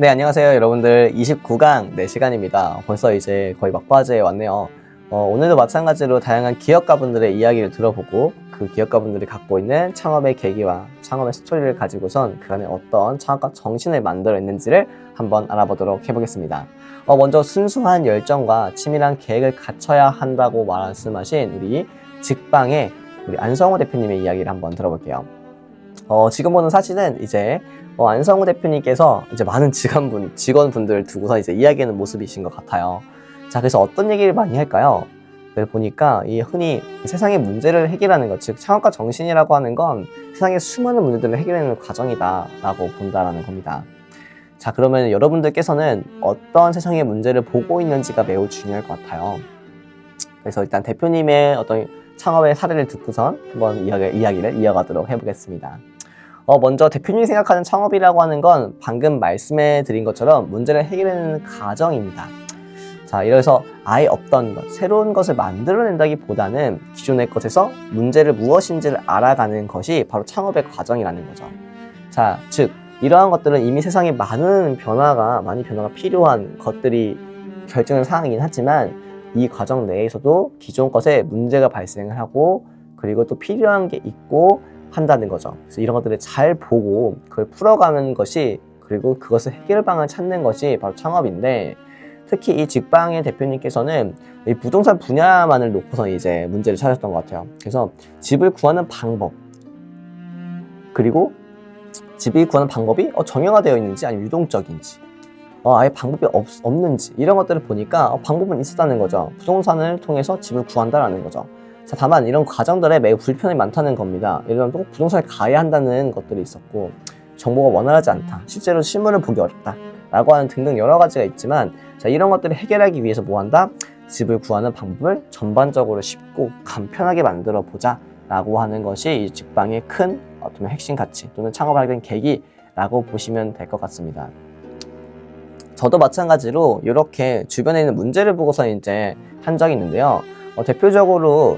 네, 안녕하세요. 여러분들 29강 네, 시간입니다. 벌써 이제 거의 막바지에 왔네요. 오늘도 마찬가지로 다양한 기업가분들의 이야기를 들어보고 그 기업가분들이 갖고 있는 창업의 계기와 창업의 스토리를 가지고선 그 안에 어떤 창업가 정신을 만들어냈는지를 한번 알아보도록 해보겠습니다. 먼저 순수한 열정과 치밀한 계획을 갖춰야 한다고 말씀하신 우리 직방의 우리 안성호 대표님의 이야기를 한번 들어볼게요. 지금 보는 사진은 이제 안성우 대표님께서 이제 많은 직원분들 두고서 이제 이야기하는 모습이신 것 같아요. 자, 그래서 어떤 얘기를 많이 할까요? 그래서 보니까 이 흔히 세상의 문제를 해결하는 것, 즉 창업가 정신이라고 하는 건 세상의 수많은 문제들을 해결하는 과정이다라고 본다라는 겁니다. 자, 그러면 여러분들께서는 어떤 세상의 문제를 보고 있는지가 매우 중요할 것 같아요. 그래서 일단 대표님의 어떤 창업의 사례를 듣고선 한번 이야기를 이어가도록 해보겠습니다. 먼저 대표님이 생각하는 창업이라고 하는 건 방금 말씀해 드린 것처럼 문제를 해결하는 과정입니다. 자, 이래서 아예 없던 것, 새로운 것을 만들어낸다기보다는 기존의 것에서 문제를 무엇인지를 알아가는 것이 바로 창업의 과정이라는 거죠. 자, 즉 이러한 것들은 이미 세상에 많이 변화가 필요한 것들이 결정된 상황이긴 하지만 이 과정 내에서도 기존 것에 문제가 발생을 하고 그리고 또 필요한 게 있고 한다는 거죠. 그래서 이런 것들을 잘 보고 그걸 풀어가는 것이 그리고 그것을 해결 방안을 찾는 것이 바로 창업인데 특히 이 직방의 대표님께서는 이 부동산 분야만을 놓고서 이제 문제를 찾았던 것 같아요. 그래서 집을 구하는 방법 그리고 집이 구하는 방법이 정형화되어 있는지 아니면 유동적인지 아예 방법이 없는지 이런 것들을 보니까 방법은 있었다는 거죠. 부동산을 통해서 집을 구한다라는 거죠. 자, 다만 이런 과정들에 매우 불편이 많다는 겁니다. 예를 들면 꼭 부동산을 가야 한다는 것들이 있었고 정보가 원활하지 않다, 실제로 실물을 보기 어렵다 라고 하는 등등 여러 가지가 있지만 자, 이런 것들을 해결하기 위해서 뭐 한다? 집을 구하는 방법을 전반적으로 쉽고 간편하게 만들어 보자 라고 하는 것이 이 직방의 큰 어떤 핵심 가치 또는 창업을 하게 된 계기라고 보시면 될 것 같습니다. 저도 마찬가지로 이렇게 주변에 있는 문제를 보고서 이제 한 적이 있는데요. 대표적으로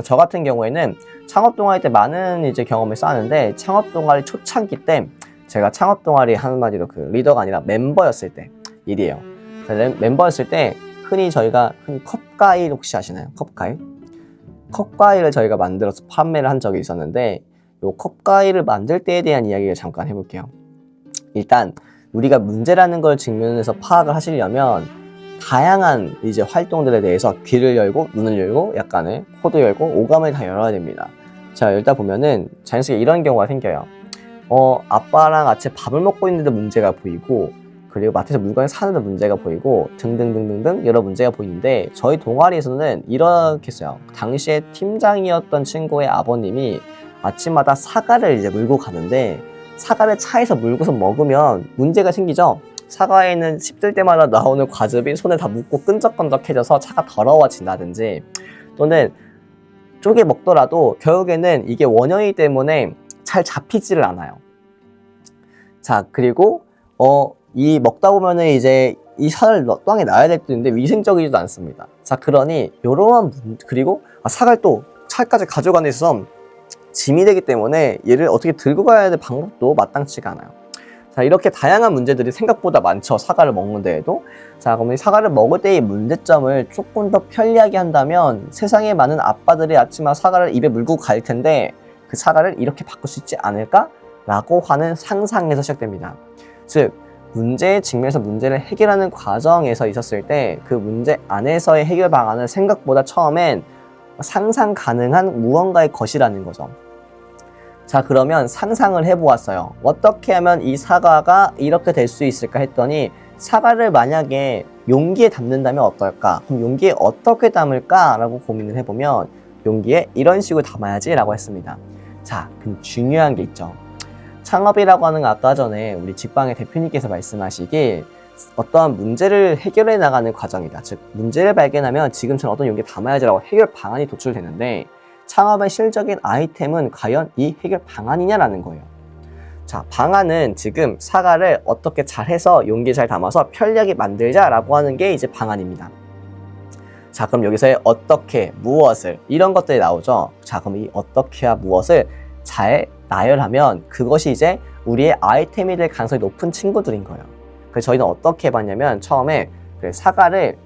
저 같은 경우에는 창업 동아리 때 많은 이제 경험을 쌓았는데 창업 동아리 초창기 때 제가 창업 동아리 한마디로 그 리더가 아니라 멤버였을 때 일이에요. 멤버였을 때 저희가 흔히 컵과일 혹시 아시나요? 컵과일을 저희가 만들어서 판매를 한 적이 있었는데 이 컵과일을 만들 때에 대한 이야기를 잠깐 해볼게요. 일단 우리가 문제라는 걸 직면해서 파악을 하시려면 다양한 이제 활동들에 대해서 귀를 열고 눈을 열고 약간의 코도 열고 오감을 다 열어야 됩니다. 자, 열다 보면은 자연스럽게 이런 경우가 생겨요. 아빠랑 같이 밥을 먹고 있는데 문제가 보이고 그리고 마트에서 물건을 사는데 문제가 보이고 등등등등등 여러 문제가 보이는데 저희 동아리에서는 이렇게 했어요. 당시에 팀장이었던 친구의 아버님이 아침마다 사과를 이제 물고 가는데 사과를 차에서 물고서 먹으면 문제가 생기죠. 사과에는 씹을 때마다 나오는 과즙이 손에 다 묻고 끈적끈적해져서 차가 더러워진다든지 또는 쪼개 먹더라도 결국에는 이게 원형이기 때문에 잘 잡히지를 않아요. 자, 그리고 이 먹다 보면은 이제 이 사과를 땅에 놔야 될 텐데 위생적이지도 않습니다. 자, 그러니 그리고 사과를 또 차까지 가져가는 데 있어서 짐이 되기 때문에 얘를 어떻게 들고 가야 될 방법도 마땅치가 않아요. 자, 이렇게 다양한 문제들이 생각보다 많죠. 사과를 먹는 데에도. 자, 그럼 이 사과를 먹을 때의 문제점을 조금 더 편리하게 한다면 세상에 많은 아빠들이 아침마다 사과를 입에 물고 갈 텐데 그 사과를 이렇게 바꿀 수 있지 않을까? 라고 하는 상상에서 시작됩니다. 즉, 문제에 직면해서 문제를 해결하는 과정에서 있었을 때 그 문제 안에서의 해결 방안은 생각보다 처음엔 상상 가능한 무언가의 것이라는 거죠. 자, 그러면 상상을 해보았어요. 어떻게 하면 이 사과가 이렇게 될 수 있을까 했더니 사과를 만약에 용기에 담는다면 어떨까? 그럼 용기에 어떻게 담을까? 라고 고민을 해보면 용기에 이런 식으로 담아야지 라고 했습니다. 자, 그럼 중요한 게 있죠. 창업이라고 하는 거 아까 전에 우리 직방의 대표님께서 말씀하시길 어떠한 문제를 해결해 나가는 과정이다. 즉 문제를 발견하면 지금처럼 어떤 용기에 담아야지라고 해결 방안이 도출되는데 창업의 실적인 아이템은 과연 이 해결 방안이냐라는 거예요. 자, 방안은 지금 사과를 어떻게 잘해서 용기에 잘 담아서 편리하게 만들자라고 하는 게 이제 방안입니다. 자, 그럼 여기서의 어떻게, 무엇을 이런 것들이 나오죠. 자, 그럼 이 어떻게와 무엇을 잘 나열하면 그것이 이제 우리의 아이템이 될 가능성이 높은 친구들인 거예요. 그래서 저희는 어떻게 해봤냐면 처음에 사과를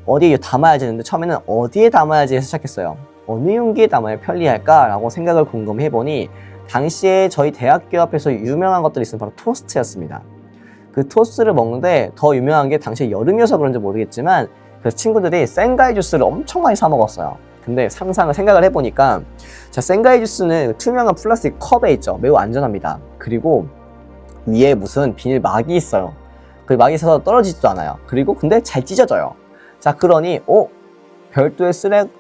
어디에 담아야지 했는데 처음에는 어디에 담아야지 해서 시작했어요. 어느 용기에 담아야 편리할까라고 생각을 곰곰이 해보니 당시에 저희 대학교 앞에서 유명한 것들이 있으면 바로 토스트였습니다. 그 토스트를 먹는데 더 유명한 게 당시에 여름이어서 그런지 모르겠지만 그래서 친구들이 생과일 주스를 엄청 많이 사 먹었어요. 근데 생각을 해보니까 자, 생과일 주스는 투명한 플라스틱 컵에 있죠. 매우 안전합니다. 그리고 위에 무슨 비닐 막이 있어요. 그 막이 있어서 떨어지지도 않아요. 그리고 근데 잘 찢어져요. 자, 그러니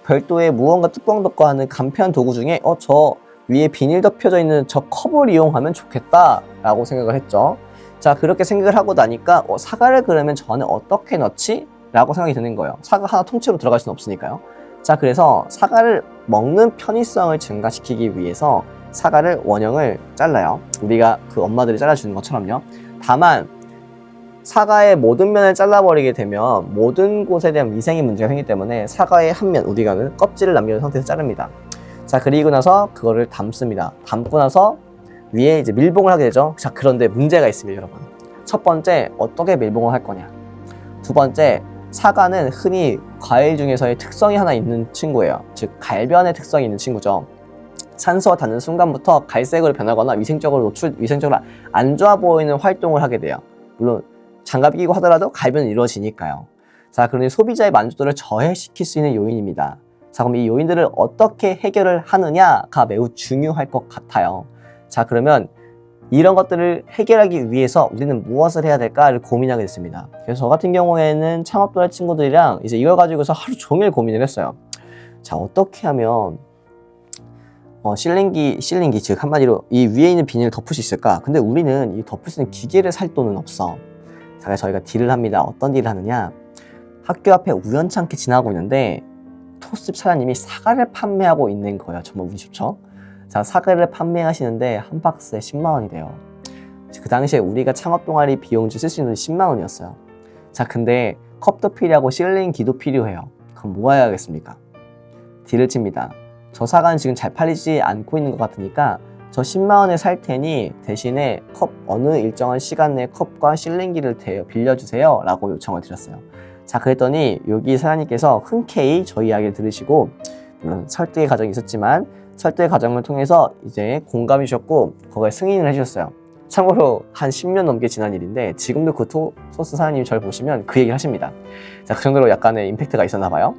별도의 무언가 뚜껑 덮고 하는 간편한 도구 중에 저 위에 비닐 덮여져 있는 저 컵을 이용하면 좋겠다 라고 생각을 했죠. 자, 그렇게 생각을 하고 나니까 사과를 그러면 저 안에 어떻게 넣지? 라고 생각이 드는 거예요. 사과 하나 통째로 들어갈 수는 없으니까요. 자, 그래서 사과를 먹는 편의성을 증가시키기 위해서 사과를 원형을 잘라요. 우리가 그 엄마들이 잘라주는 것처럼요. 다만 사과의 모든 면을 잘라버리게 되면 모든 곳에 대한 위생의 문제가 생기기 때문에 사과의 한 면, 우리가 껍질을 남겨둔 상태에서 자릅니다. 자, 그리고 나서 그거를 담습니다. 담고 나서 위에 이제 밀봉을 하게 되죠. 자, 그런데 문제가 있습니다, 여러분. 첫 번째, 어떻게 밀봉을 할 거냐. 두 번째, 사과는 흔히 과일 중에서의 특성이 하나 있는 친구예요. 즉, 갈변의 특성이 있는 친구죠. 산소가 닿는 순간부터 갈색으로 변하거나 위생적으로 안 좋아 보이는 활동을 하게 돼요. 물론 장갑 끼고 하더라도 갈변은 이루어지니까요. 자, 그러니 소비자의 만족도를 저해시킬 수 있는 요인입니다. 자, 그럼 이 요인들을 어떻게 해결을 하느냐가 매우 중요할 것 같아요. 자, 그러면 이런 것들을 해결하기 위해서 우리는 무엇을 해야 될까를 고민하게 됐습니다. 그래서 저 같은 경우에는 창업도할 친구들이랑 이제 이걸 가지고서 하루 종일 고민을 했어요. 자, 어떻게 하면 실링기 즉 한마디로 이 위에 있는 비닐을 덮을 수 있을까? 근데 우리는 이 덮을 수 있는 기계를 살 돈은 없어. 자, 그래서 저희가 딜을 합니다. 어떤 딜을 하느냐? 학교 앞에 우연찮게 지나고 있는데 토스집 사장님이 사과를 판매하고 있는 거예요. 정말 운이 좋죠? 자, 사과를 판매하시는데 한 박스에 10만 원이 돼요. 그 당시에 우리가 창업 동아리 비용주 쓸 수 있는 10만 원이었어요. 자, 근데 컵도 필요하고 실링기도 필요해요. 그럼 뭐 해야겠습니까? 딜을 칩니다. 저 사과는 지금 잘 팔리지 않고 있는 것 같으니까 저 10만 원에 살 테니 대신에 어느 일정한 시간 내에 컵과 실링기를 빌려주세요 라고 요청을 드렸어요. 자, 그랬더니 여기 사장님께서 흔쾌히 저희 이야기를 들으시고 물론 설득의 과정이 있었지만 설득의 과정을 통해서 이제 공감이 주셨고 거기에 승인을 해주셨어요. 참고로 한 10년 넘게 지난 일인데 지금도 그 토스 사장님이 저를 보시면 그 얘기를 하십니다. 자, 그 정도로 약간의 임팩트가 있었나 봐요.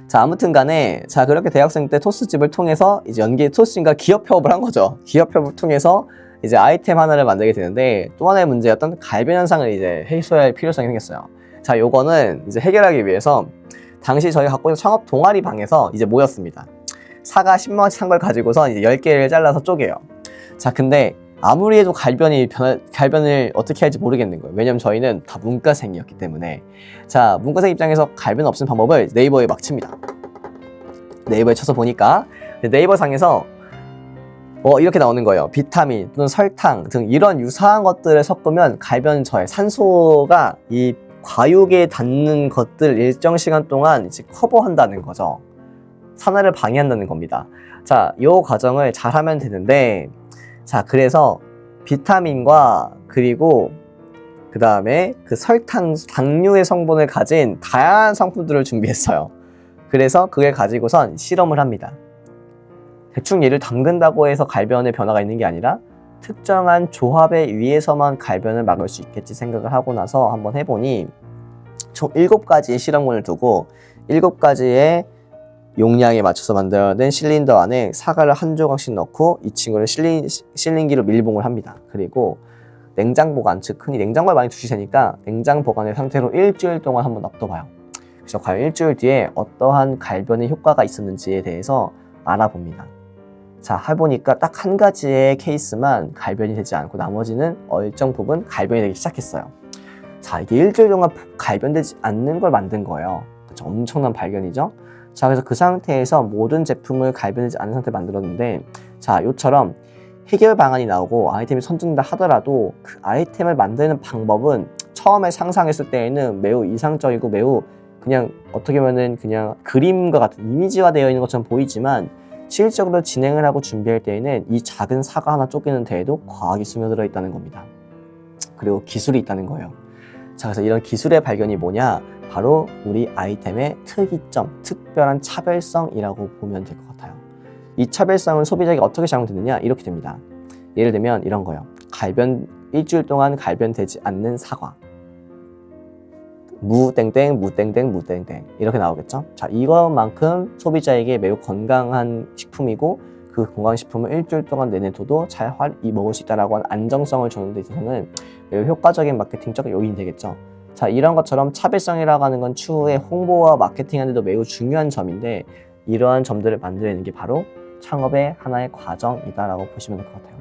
자, 아무튼 간에 자, 그렇게 대학생 때 토스집을 통해서 이제 토스집과 기업 협업을 한 거죠. 기업 협업을 통해서 이제 아이템 하나를 만들게 되는데 또 하나의 문제였던 갈변 현상을 이제 해소할 필요성이 생겼어요. 자, 요거는 이제 해결하기 위해서 당시 저희가 갖고 있는 창업 동아리 방에서 이제 모였습니다. 사과 10만 원씩 산 걸 가지고서 이제 10개를 잘라서 쪼개요. 자, 근데 아무리 해도 갈변을 어떻게 할지 모르겠는 거예요. 왜냐면 저희는 다 문과생이었기 때문에. 자, 문과생 입장에서 갈변 없는 방법을 네이버에 막 칩니다. 네이버에 쳐서 보니까 네이버 상에서 이렇게 나오는 거예요. 비타민 또는 설탕 등 이런 유사한 것들을 섞으면 갈변 저해, 산소가 이 과육에 닿는 것들 일정 시간 동안 이제 커버한다는 거죠. 산화를 방해한다는 겁니다. 자, 이 과정을 잘 하면 되는데 자, 그래서 비타민과 그리고 그 다음에 그 설탕, 당류의 성분을 가진 다양한 상품들을 준비했어요. 그래서 그걸 가지고선 실험을 합니다. 대충 얘를 담근다고 해서 갈변에 변화가 있는 게 아니라 특정한 조합에 의해서만 갈변을 막을 수 있겠지 생각을 하고 나서 한번 해보니 총 7가지의 실험군을 두고 7가지의 용량에 맞춰서 만들어낸 실린더 안에 사과를 한 조각씩 넣고 이 친구를 실링기로 밀봉을 합니다. 그리고 냉장 보관, 즉 흔히 냉장고에 많이 두시니까 냉장 보관의 상태로 일주일 동안 한번 놔둬봐요. 그래서 과연 일주일 뒤에 어떠한 갈변의 효과가 있었는지에 대해서 알아봅니다. 자, 해보니까 딱 한 가지의 케이스만 갈변이 되지 않고 나머지는 일정 부분 갈변이 되기 시작했어요. 자, 이게 일주일 동안 갈변되지 않는 걸 만든 거예요. 그렇죠? 엄청난 발견이죠? 자, 그래서 그 상태에서 모든 제품을 갈변되지 않은 상태로 만들었는데 자, 요처럼 해결 방안이 나오고 아이템이 선정된다 하더라도 그 아이템을 만드는 방법은 처음에 상상했을 때에는 매우 이상적이고 매우 그냥 어떻게 보면은 그냥 그림과 같은 이미지화 되어 있는 것처럼 보이지만 실질적으로 진행을 하고 준비할 때에는 이 작은 사과 하나 쪼개는 데에도 과학이 스며들어 있다는 겁니다. 그리고 기술이 있다는 거예요. 자, 그래서 이런 기술의 발견이 뭐냐? 바로 우리 아이템의 특이점, 특별한 차별성이라고 보면 될 것 같아요. 이 차별성은 소비자에게 어떻게 작용되느냐? 이렇게 됩니다. 예를 들면 이런 거요. 일주일 동안 갈변되지 않는 사과. 무땡땡 무땡땡 무땡땡 이렇게 나오겠죠. 자, 이것만큼 소비자에게 매우 건강한 식품이고 그 건강식품을 일주일 동안 내내둬도 잘 먹을 수 있다라고 하는 안정성을 주는 데 있어서는 매우 효과적인 마케팅적 요인이 되겠죠. 자, 이런 것처럼 차별성이라고 하는 건 추후에 홍보와 마케팅하는 데도 매우 중요한 점인데 이러한 점들을 만들어내는 게 바로 창업의 하나의 과정이다라고 보시면 될 것 같아요.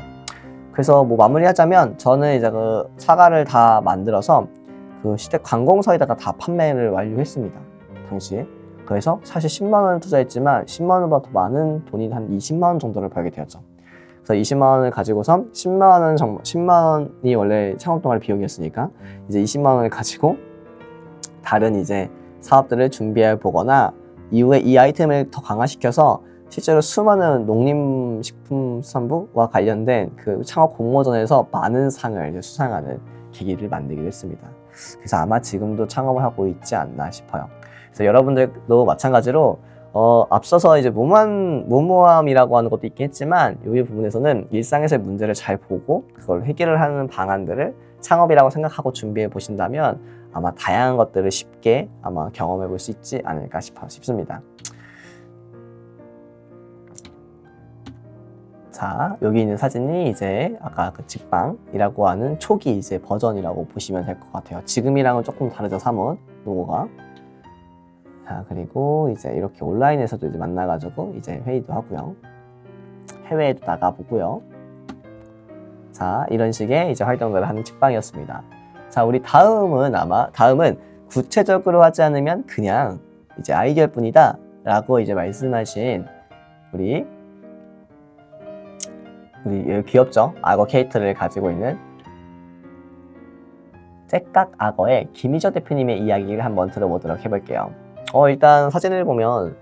그래서 뭐 마무리하자면 저는 이제 그 사과를 다 만들어서 그 시댁 관공서에다가 다 판매를 완료했습니다. 당시에. 그래서 사실 10만 원을 투자했지만 10만 원보다 더 많은 돈이 한 20만 원 정도를 벌게 되었죠. 그래서 20만 원을 가지고서 10만 원이 원래 창업 동아리 비용이었으니까 이제 20만 원을 가지고 다른 이제 사업들을 준비해 보거나 이후에 이 아이템을 더 강화시켜서 실제로 수많은 농림식품수산부와 관련된 그 창업 공모전에서 많은 상을 수상하는 계기를 만들기도 했습니다. 그래서 아마 지금도 창업을 하고 있지 않나 싶어요. 그래서 여러분들도 마찬가지로 앞서서 이제 무모함이라고 하는 것도 있긴 했지만 이 부분에서는 일상에서의 문제를 잘 보고 그걸 해결을 하는 방안들을 창업이라고 생각하고 준비해 보신다면 아마 다양한 것들을 쉽게 아마 경험해 볼 수 있지 않을까 싶습니다. 자, 여기 있는 사진이 이제 아까 그 직방이라고 하는 초기 이제 버전이라고 보시면 될 것 같아요. 지금이랑은 조금 다르죠, 사뭇 로고가. 자, 그리고 이제 이렇게 온라인에서도 이제 만나가지고 이제 회의도 하고요. 해외에도 나가보고요. 자, 이런 식의 이제 활동들을 하는 직방이었습니다. 자, 우리 다음은 구체적으로 하지 않으면 그냥 이제 아이디어일 뿐이다 라고 이제 말씀하신 우리 귀엽죠? 악어 캐릭터를 가지고 있는 째깍 악어의 김희저 대표님의 이야기를 한번 들어보도록 해볼게요. 일단 사진을 보면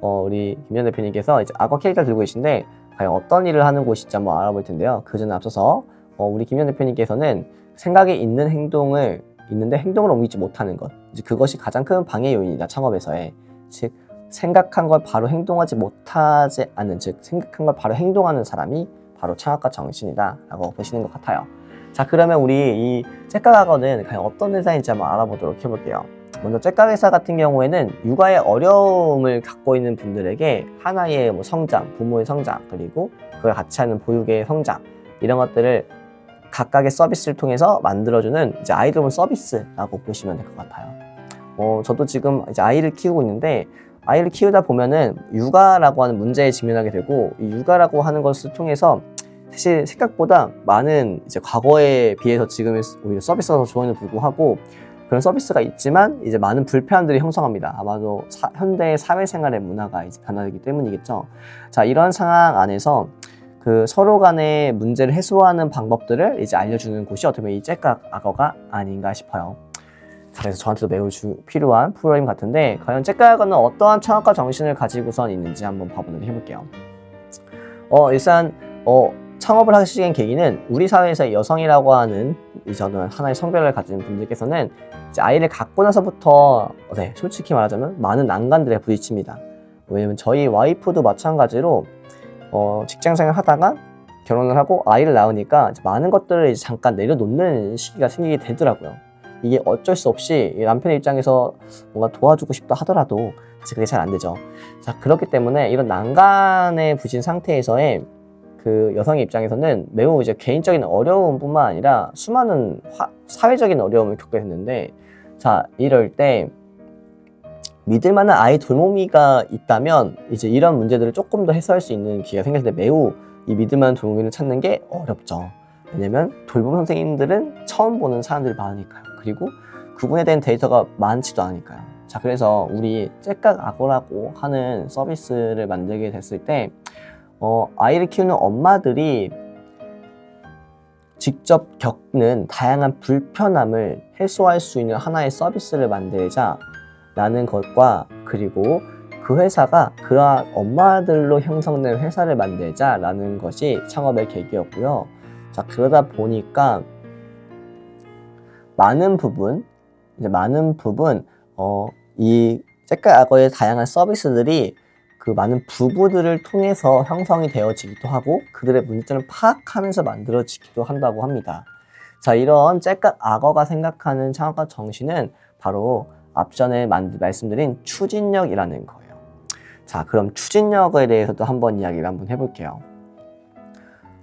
우리 김희저 대표님께서 이제 악어 캐릭터를 들고 계신데 과연 어떤 일을 하는 곳인지 한번 알아볼 텐데요. 그 전에 앞서서 우리 김희저 대표님께서는 생각이 있는데 행동을 옮기지 못하는 것, 이제 그것이 가장 큰 방해 요인이다, 창업에서의. 즉 생각한 걸 바로 행동하지 못하지 않는, 즉 생각한 걸 바로 행동하는 사람이 바로 창업가 정신이다 라고 보시는 것 같아요. 자, 그러면 우리 이 째깍 악어는 과연 어떤 회사인지 한번 알아보도록 해볼게요. 먼저 째깍 회사 같은 경우에는 육아의 어려움을 갖고 있는 분들에게 하나의 뭐 성장, 부모의 성장, 그리고 그걸 같이 하는 보육의 성장, 이런 것들을 각각의 서비스를 통해서 만들어주는 이제 아이 돌봄 서비스라고 보시면 될 것 같아요. 저도 지금 이제 아이를 키우고 있는데 아이를 키우다 보면은 육아라고 하는 문제에 직면하게 되고, 이 육아라고 하는 것을 통해서 사실 생각보다 많은 이제 과거에 비해서 지금 오히려 서비스가 더 좋음에도 불구하고 그런 서비스가 있지만 이제 많은 불편함들이 형성합니다. 아마도 현대의 사회생활의 문화가 이제 변화되기 때문이겠죠. 자, 이런 상황 안에서 그 서로 간의 문제를 해소하는 방법들을 이제 알려주는 곳이 어떻게 보면 이 째깍 악어가 아닌가 싶어요. 그래서 저한테도 매우 필요한 프로그램 같은데, 과연 째깍 악어는 어떠한 창업가 정신을 가지고선 있는지 한번 봐보도록 해볼게요. 일단 창업을 하시게 된 계기는 우리 사회에서 여성이라고 하는 저는 하나의 성별을 가진 분들께서는 이제 아이를 갖고 나서부터 솔직히 말하자면 많은 난관들에 부딪힙니다. 왜냐면 저희 와이프도 마찬가지로 직장생활 하다가 결혼을 하고 아이를 낳으니까 많은 것들을 이제 잠깐 내려놓는 시기가 생기게 되더라고요. 이게 어쩔 수 없이 남편의 입장에서 뭔가 도와주고 싶다 하더라도 사실 그게 잘 안 되죠. 자, 그렇기 때문에 이런 난간에 부신 상태에서의 그 여성의 입장에서는 매우 이제 개인적인 어려움뿐만 아니라 수많은 사회적인 어려움을 겪게 됐는데, 자, 이럴 때 믿을 만한 아이 돌보미가 있다면 이제 이런 문제들을 조금 더 해소할 수 있는 기회가 생길 때 매우 이 믿을 만한 돌보미를 찾는 게 어렵죠. 왜냐면 돌봄 선생님들은 처음 보는 사람들이 많으니까요. 그리고 그분에 대한 데이터가 많지도 않으니까요. 자, 그래서 우리 째깍 악어라고 하는 서비스를 만들게 됐을 때 아이를 키우는 엄마들이 직접 겪는 다양한 불편함을 해소할 수 있는 하나의 서비스를 만들자 라는 것과, 그리고 그 회사가 그러한 엄마들로 형성된 회사를 만들자 라는 것이 창업의 계기였고요. 자, 그러다 보니까 많은 부분 이 잭과 악어의 다양한 서비스들이 그 많은 부부들을 통해서 형성이 되어지기도 하고 그들의 문제점을 파악하면서 만들어지기도 한다고 합니다. 자, 이런 잭과 악어가 생각하는 창업가 정신은 바로 앞전에 말씀드린 추진력이라는 거예요. 자, 그럼 추진력에 대해서도 한번 이야기를 한번 해볼게요.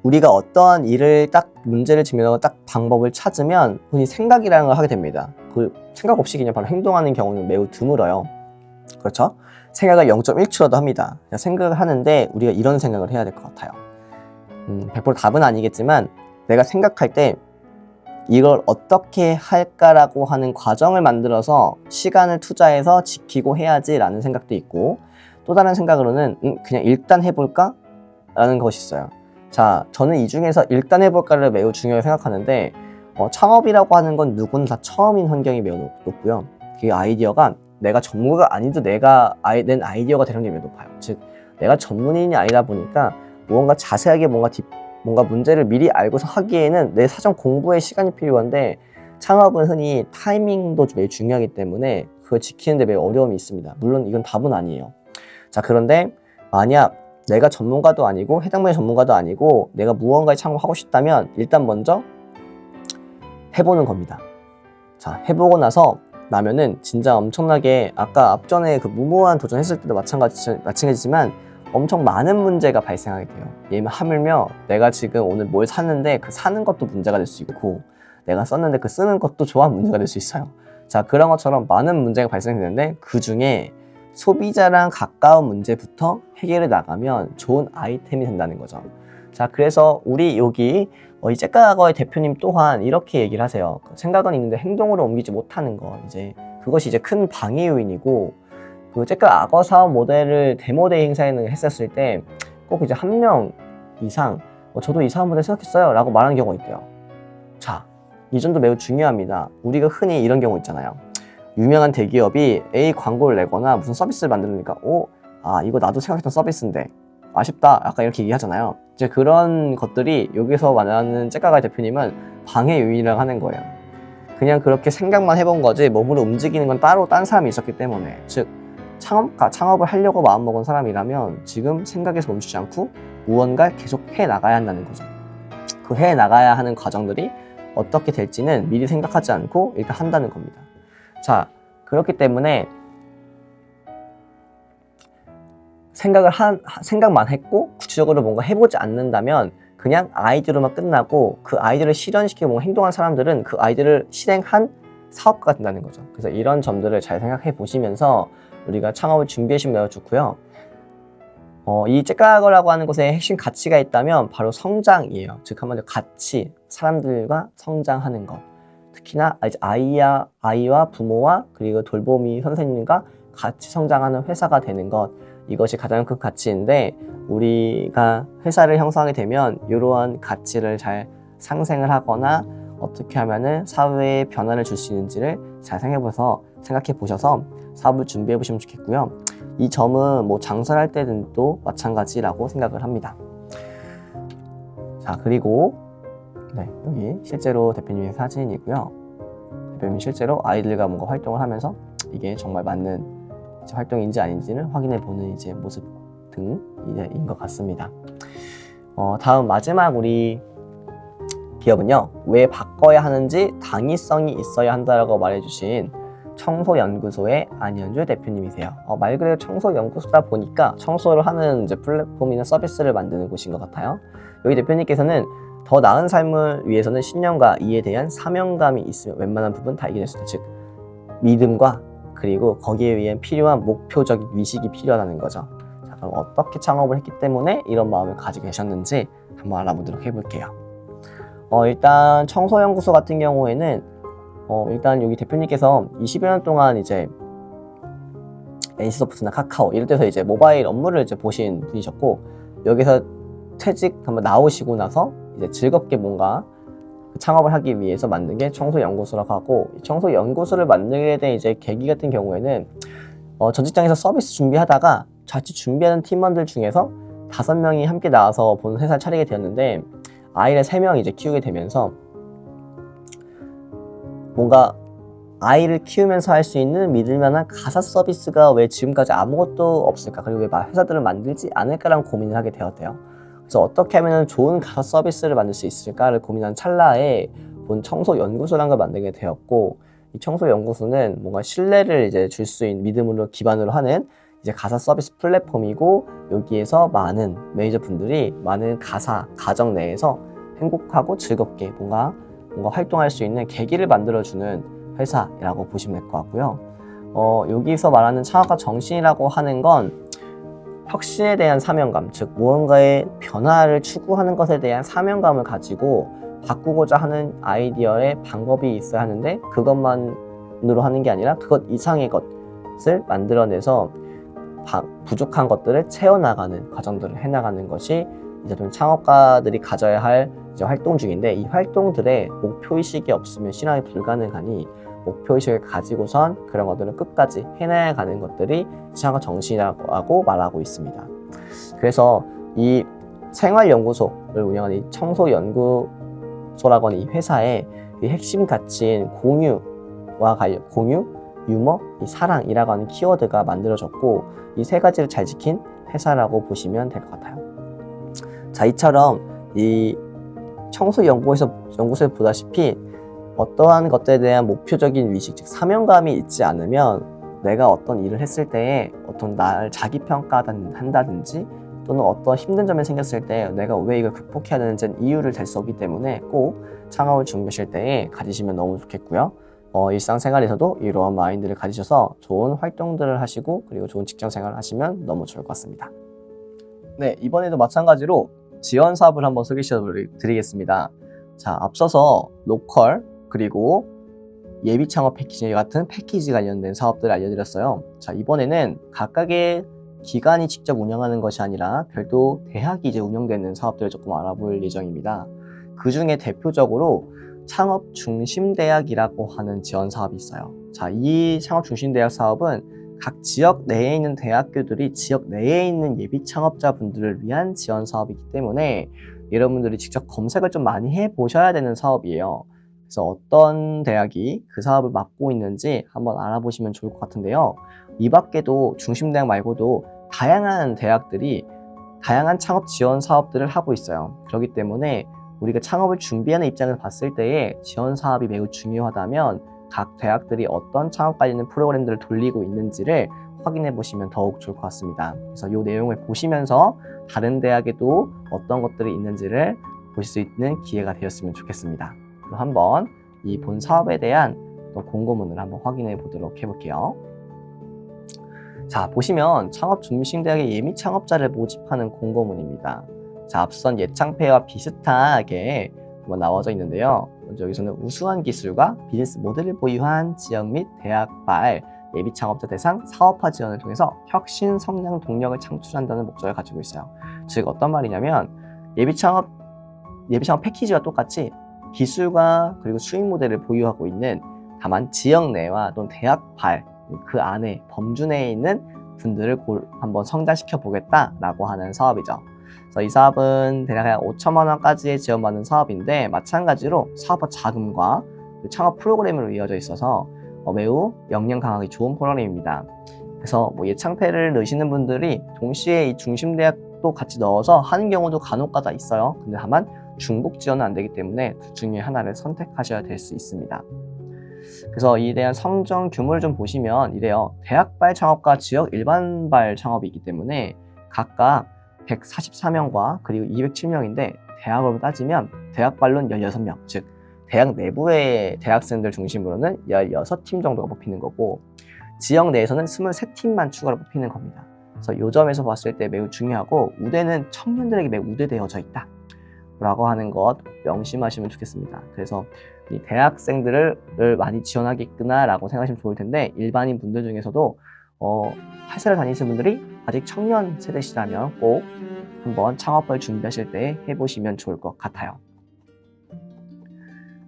우리가 어떠한 일을 딱 문제를 직면하고 딱 방법을 찾으면 흔히 생각이라는 걸 하게 됩니다. 그 생각 없이 그냥 바로 행동하는 경우는 매우 드물어요. 그렇죠? 생각을 0.1초라도 합니다. 생각을 하는데 우리가 이런 생각을 해야 될 것 같아요. 100% 답은 아니겠지만 내가 생각할 때 이걸 어떻게 할까라고 하는 과정을 만들어서 시간을 투자해서 지키고 해야지 라는 생각도 있고, 또 다른 생각으로는 그냥 일단 해볼까? 라는 것이 있어요. 자, 저는 이 중에서 일단 해볼까를 매우 중요하게 생각하는데 창업이라고 하는 건 누구나 다 처음인 환경이 매우 높고요. 그 아이디어가 내가 전문가가 아니도 낸 아이디어가 되는 게 매우 높아요. 즉 내가 전문인이 아니다 보니까 무언가 자세하게 뭔가 문제를 미리 알고서 하기에는 내 사전 공부에 시간이 필요한데, 창업은 흔히 타이밍도 매우 중요하기 때문에 그걸 지키는 데 매우 어려움이 있습니다. 물론 이건 답은 아니에요. 자, 그런데 만약 내가 전문가도 아니고 해당 분야의 전문가도 아니고 내가 무언가에 창업하고 싶다면 일단 먼저 해보는 겁니다. 자, 해보고 나면은 진짜 엄청나게 아까 앞전에 그 무모한 도전했을 때도 마찬가지지만 엄청 많은 문제가 발생하게 돼요. 예를 하물며 내가 지금 오늘 뭘 샀는데 그 사는 것도 문제가 될 수 있고, 내가 썼는데 그 쓰는 것도 문제가 될 수 있어요. 자, 그런 것처럼 많은 문제가 발생되는데 그 중에 소비자랑 가까운 문제부터 해결해 나가면 좋은 아이템이 된다는 거죠. 자, 그래서 우리 여기 이 잭과악어의 대표님 또한 이렇게 얘기를 하세요. 생각은 있는데 행동으로 옮기지 못하는 거, 그것이 이제 큰 방해 요인이고, 그 잭과 악어 사업 모델을 데모데이 행사에 했었을 때 꼭 이제 한 명 이상 저도 이 사업 모델 생각했어요 라고 말하는 경우가 있대요. 자, 이 점도 매우 중요합니다. 우리가 흔히 이런 경우 있잖아요. 유명한 대기업이 A 광고를 내거나 무슨 서비스를 만들으니까 이거 나도 생각했던 서비스인데 아쉽다 약간 이렇게 얘기하잖아요. 이제 그런 것들이 여기서 말하는 잭과악어의 대표님은 방해 요인이라고 하는 거예요. 그냥 그렇게 생각만 해본 거지 몸으로 움직이는 건 따로 딴 사람이 있었기 때문에, 즉 창업을 하려고 마음먹은 사람이라면 지금 생각에서 멈추지 않고 무언가를 계속 해나가야 한다는 거죠. 그 해나가야 하는 과정들이 어떻게 될지는 미리 생각하지 않고 일단 한다는 겁니다. 자, 그렇기 때문에 생각만 했고 구체적으로 뭔가 해보지 않는다면 그냥 아이디어로만 끝나고, 그 아이디어를 실현시키고 뭔가 행동한 사람들은 그 아이디어를 실행한 사업가가 된다는 거죠. 그래서 이런 점들을 잘 생각해 보시면서 우리가 창업을 준비하시면 매우 좋고요. 이 잭과악어라고 하는 곳에 핵심 가치가 있다면 바로 성장이에요. 즉 한마디로 가치, 사람들과 성장하는 것. 특히나 아이와 부모와 그리고 돌보미 선생님과 같이 성장하는 회사가 되는 것, 이것이 가장 큰 가치인데, 우리가 회사를 형성하게 되면 이러한 가치를 잘 상생을 하거나 어떻게 하면은 사회에 변화를 줄 수 있는지를 잘 생각해 보셔서 사업을 준비해 보시면 좋겠고요. 이 점은 장사할 때도 마찬가지라고 생각을 합니다. 자, 그리고 여기 실제로 대표님의 사진이고요. 대표님이 실제로 아이들과 뭔가 활동을 하면서 이게 정말 맞는 활동인지 아닌지를 확인해 보는 모습 등인 것 같습니다. 다음 마지막 우리 기업은요, 왜 바꿔야 하는지 당위성이 있어야 한다라고 말해주신 청소연구소의 안현주 대표님이세요. 말 그대로 청소연구소다 보니까 청소를 하는 플랫폼이나 서비스를 만드는 곳인 것 같아요. 여기 대표님께서는 더 나은 삶을 위해서는 신념과 이에 대한 사명감이 있으면 웬만한 부분 다 이겨낼 수 있다. 즉 믿음과 그리고 거기에 위한 필요한 목표적인 위식이 필요하다는 거죠. 자, 그럼 어떻게 창업을 했기 때문에 이런 마음을 가지고 계셨는지 한번 알아보도록 해볼게요. 일단 청소연구소 같은 경우에는 일단 여기 대표님께서 20여 년 동안 NC소프트나 카카오 이럴 때서 모바일 업무를 보신 분이셨고, 여기서 한번 나오시고 나서 즐겁게 뭔가 창업을 하기 위해서 만든 게 청소연구소라고 하고, 청소연구소를 만들게 된 계기 같은 경우에는 전 직장에서 서비스 준비하다가 자칫 준비하는 팀원들 중에서 5명이 함께 나와서 본 회사를 차리게 되었는데, 아이를 3명 키우게 되면서 뭔가 아이를 키우면서 할 수 있는 믿을 만한 가사 서비스가 왜 지금까지 아무것도 없을까? 그리고 왜 회사들은 만들지 않을까라는 고민을 하게 되었대요. 그래서 어떻게 하면 좋은 가사 서비스를 만들 수 있을까를 고민한 찰나에 본 청소연구소라는 걸 만들게 되었고, 이 청소연구소는 뭔가 신뢰를 이제 줄 수 있는 믿음으로 기반으로 하는 이제 가사 서비스 플랫폼이고, 여기에서 많은 매니저분들이 많은 가정 내에서 행복하고 즐겁게 뭔가 활동할 수 있는 계기를 만들어주는 회사라고 보시면 될 것 같고요. 여기서 말하는 창업가 정신이라고 하는 건 혁신에 대한 사명감, 즉 무언가의 변화를 추구하는 것에 대한 사명감을 가지고 바꾸고자 하는 아이디어의 방법이 있어야 하는데, 그것만으로 하는 게 아니라 그것 이상의 것을 만들어내서 부족한 것들을 채워나가는 과정들을 해나가는 것이 이제 좀 창업가들이 가져야 할 이제 활동 중인데, 이 활동들의 목표의식이 없으면 실행이 불가능하니 목표의식을 가지고선 그런 것들을 끝까지 해나가는 것들이 창업가 정신이라고 말하고 있습니다. 그래서 이 생활연구소를 운영하는 이 청소연구소라고 하는 이 회사의 이 핵심 가치인 공유와 관련, 공유, 유머, 이 사랑이라고 하는 키워드가 만들어졌고, 이 세 가지를 잘 지킨 회사라고 보시면 될 것 같아요. 자, 이처럼 이 청소연구소에 보다시피 어떠한 것들에 대한 목표적인 의식, 즉 사명감이 있지 않으면 내가 어떤 일을 했을 때에 어떤 나를 자기평가한다든지 또는 어떤 힘든 점이 생겼을 때 내가 왜 이걸 극복해야 되는지 이유를 댈 수 없기 때문에 꼭 창업을 준비하실 때에 가지시면 너무 좋겠고요. 일상생활에서도 이러한 마인드를 가지셔서 좋은 활동들을 하시고 그리고 좋은 직장생활을 하시면 너무 좋을 것 같습니다. 네, 이번에도 마찬가지로 지원 사업을 한번 소개시켜 드리겠습니다. 자, 앞서서 로컬 그리고 예비 창업 패키지 같은 패키지 관련된 사업들을 알려드렸어요. 자, 이번에는 각각의 기관이 직접 운영하는 것이 아니라 별도 대학이 이제 운영되는 사업들을 조금 알아볼 예정입니다. 그 중에 대표적으로 창업 중심대학이라고 하는 지원 사업이 있어요. 자, 이 창업 중심대학 사업은 각 지역 내에 있는 대학교들이 지역 내에 있는 예비 창업자분들을 위한 지원 사업이기 때문에 여러분들이 직접 검색을 좀 많이 해보셔야 되는 사업이에요. 그래서 어떤 대학이 그 사업을 맡고 있는지 한번 알아보시면 좋을 것 같은데요. 이 밖에도 중심대학 말고도 다양한 대학들이 다양한 창업 지원 사업들을 하고 있어요. 그렇기 때문에 우리가 창업을 준비하는 입장에서 봤을 때에 지원 사업이 매우 중요하다면 각 대학들이 어떤 창업 관련 프로그램들을 돌리고 있는지를 확인해 보시면 더욱 좋을 것 같습니다. 그래서 이 내용을 보시면서 다른 대학에도 어떤 것들이 있는지를 보실 수 있는 기회가 되었으면 좋겠습니다. 그럼 한번 이 본 사업에 대한 공고문을 한번 확인해 보도록 해볼게요. 자, 보시면 창업 중심대학의 예비 창업자를 모집하는 공고문입니다. 자, 앞선 예창패와 비슷하게 나와져 있는데요. 먼저 여기서는 우수한 기술과 비즈니스 모델을 보유한 지역 및 대학발 예비 창업자 대상 사업화 지원을 통해서 혁신 성장 동력을 창출한다는 목적을 가지고 있어요. 즉 어떤 말이냐면 예비 창업 패키지와 똑같이 기술과 그리고 수익 모델을 보유하고 있는, 다만 지역 내와 또는 대학발 그 안에 범주 내에 있는 분들을 한번 성장시켜 보겠다라고 하는 사업이죠. 그래서 이 사업은 대략 한 5천만 원까지의 지원받는 사업인데, 마찬가지로 사업화 자금과 창업 프로그램으로 이어져 있어서 매우 역량 강하기 좋은 프로그램입니다. 그래서 예창패를 넣으시는 분들이 동시에 이 중심대학도 같이 넣어서 하는 경우도 간혹가다 있어요. 근데 다만 중복 지원은 안 되기 때문에 둘 중에 하나를 선택하셔야 될 수 있습니다. 그래서 이에 대한 성적 규모를 좀 보시면 이래요. 대학발 창업과 지역 일반발 창업이 있기 때문에 각각 144명과 그리고 207명인데 대학으로 따지면 대학발로는 16명, 즉 대학 내부의 대학생들 중심으로는 16팀 정도가 뽑히는 거고, 지역 내에서는 23팀만 추가로 뽑히는 겁니다. 그래서 이 점에서 봤을 때 매우 중요하고, 우대는 청년들에게 매우 우대되어져 있다 라고 하는 것 명심하시면 좋겠습니다. 그래서 이 대학생들을 많이 지원하겠구나 라고 생각하시면 좋을 텐데, 일반인 분들 중에서도 회사를 다니시는 분들이 아직 청년 세대시라면 꼭 한번 창업을 준비하실 때 해보시면 좋을 것 같아요.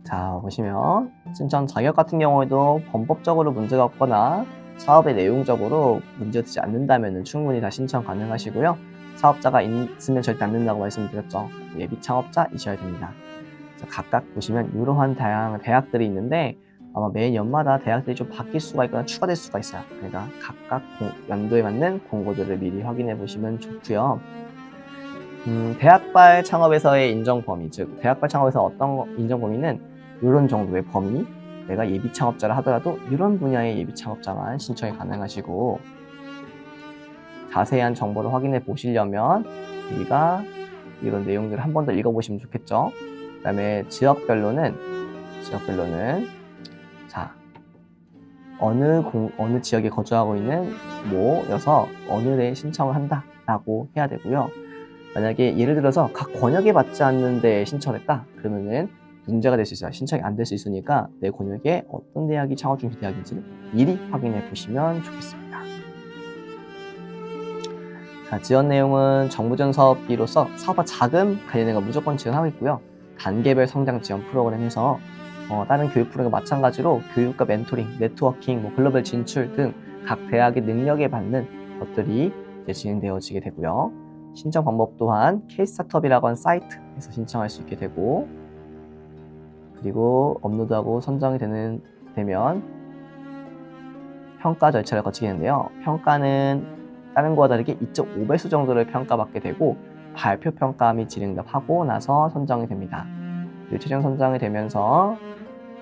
자, 보시면 신청 자격 같은 경우에도 범법적으로 문제가 없거나 사업의 내용적으로 문제가 되지 않는다면 충분히 다 신청 가능하시고요. 사업자가 있으면 절대 안 된다고 말씀드렸죠. 예비 창업자이셔야 됩니다. 각각 보시면 이러한 다양한 대학들이 있는데, 아마 매 연마다 대학들이 좀 바뀔 수가 있거나 추가될 수가 있어요. 그러니까 각각 연도에 맞는 공고들을 미리 확인해 보시면 좋고요. 대학발 창업에서의 인정 범위, 즉 대학발 창업에서 어떤 인정 범위는 이런 정도의 범위, 내가 예비 창업자를 하더라도 이런 분야의 예비 창업자만 신청이 가능하시고, 자세한 정보를 확인해 보시려면 우리가 이런 내용들을 한 번 더 읽어보시면 좋겠죠. 그 다음에 지역별로는 자, 어느 지역에 거주하고 있는 뭐여서 어느 데에 신청을 한다 라고 해야 되고요. 만약에 예를 들어서 각 권역에 맞지 않는 데에 신청을 했다 그러면은 문제가 될 수 있어요. 신청이 안 될 수 있으니까 내 권역에 어떤 대학이 창업 중심 대학인지를 미리 확인해 보시면 좋겠습니다. 자, 지원 내용은 정부 지원 사업비로서 사업화 자금 관련된 거 무조건 지원하고 있고요. 단계별 성장 지원 프로그램에서 다른 교육 프로그램과 마찬가지로 교육과 멘토링, 네트워킹, 글로벌 진출 등 각 대학의 능력에 맞는 것들이 이제 진행되어지게 되고요. 신청 방법 또한 K-스타트업이라고 하는 사이트에서 신청할 수 있게 되고, 그리고 업로드하고 선정이 되면 평가 절차를 거치게 되는데요. 평가는 다른 거와 다르게 2.5배수 정도를 평가받게 되고 발표 평가 및 질의응답하고 나서 선정이 됩니다. 그리고 최종 선정이 되면서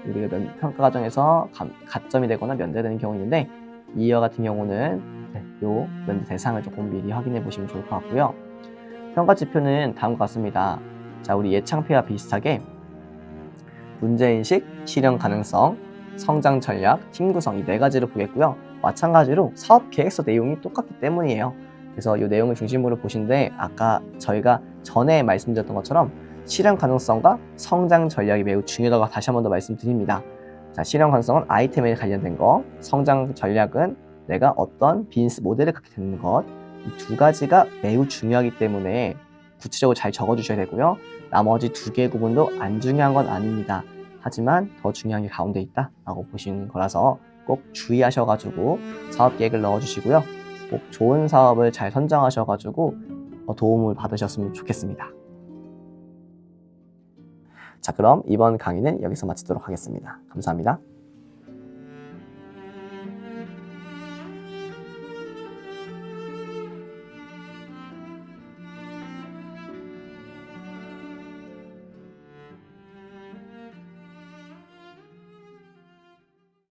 우리가 평가 과정에서 가점이 되거나 면제되는 경우 있는데, 이와 같은 경우는 요 면제 대상을 조금 미리 확인해 보시면 좋을 것 같고요. 평가 지표는 다음과 같습니다. 자, 우리 예창피와 비슷하게 문제인식, 실현 가능성, 성장 전략, 팀 구성 이 4가지를 보겠고요. 마찬가지로 사업 계획서 내용이 똑같기 때문이에요. 그래서 이 내용을 중심으로 보시는데, 아까 저희가 전에 말씀드렸던 것처럼 실현 가능성과 성장 전략이 매우 중요하다고 다시 한 번 더 말씀드립니다. 자, 실현 가능성은 아이템에 관련된 거, 성장 전략은 내가 어떤 비즈니스 모델을 갖게 되는 것, 이 2가지가 매우 중요하기 때문에 구체적으로 잘 적어주셔야 되고요. 나머지 2개의 구분도 안 중요한 건 아닙니다. 하지만 더 중요한 게 가운데 있다 라고 보시는 거라서 꼭 주의하셔가지고 사업 계획을 넣어주시고요. 꼭 좋은 사업을 잘 선정하셔가지고 도움을 받으셨으면 좋겠습니다. 자, 그럼 이번 강의는 여기서 마치도록 하겠습니다. 감사합니다.